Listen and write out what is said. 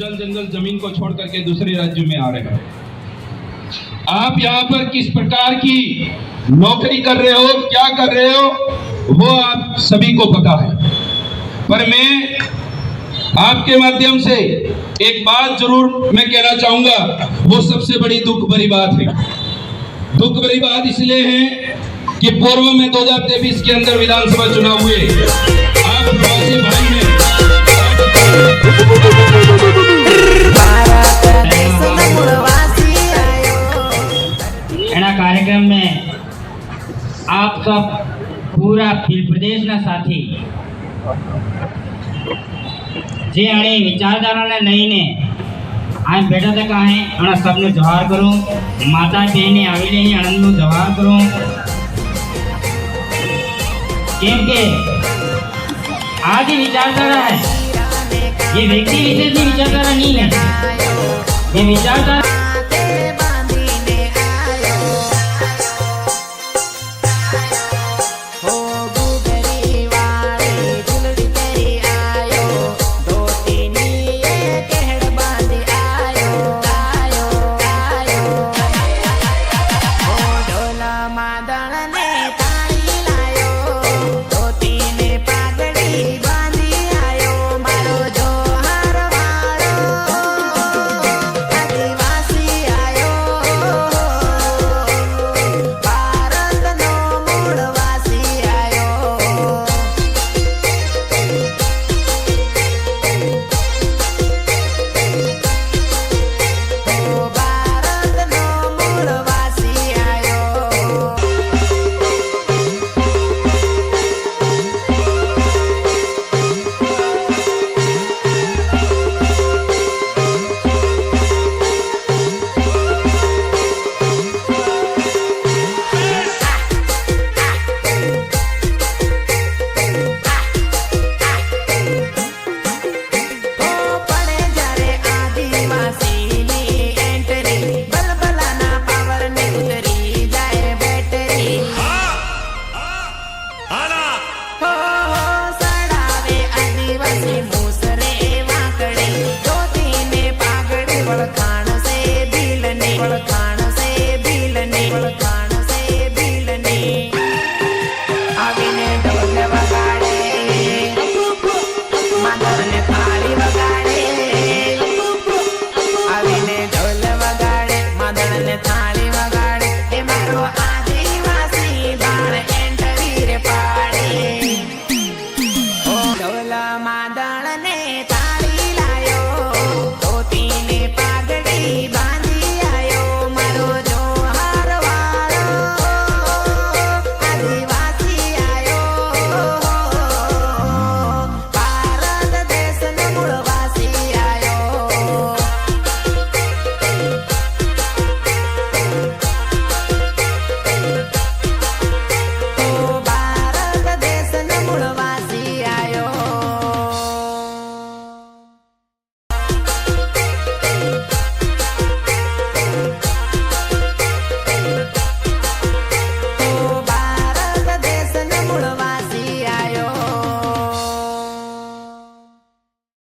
जल जंगल जमीन को छोड़ करके दूसरे राज्य में आ रहे हैं। आप यहाँ पर किस प्रकार की नौकरी कर रहे हो, क्या कर रहे हो, वो आप सभी को पता है। पर मैं आपके माध्यम से एक बात जरूर मैं कहना चाहूंगा, वो सबसे बड़ी दुख भरी बात है। दुख भरी बात इसलिए है कि पूर्व में 2023 के अंदर विधानसभा चुनाव हुए। आप प्रवासी भाई हैं, कार्यक्रम में आप सब पूरा फिल्म प्रदेश ना साथी जे अणे विचारधारा ने लईने आ बेटा तक आहे अणा सबने जोहार करूं। माता बहने आवेले ही आनंद नु जोहार करूं, केम के आज ही विचारधारा है, ये व्यक्ति विशेष की विचारधारा नहीं है, ये विचारधारा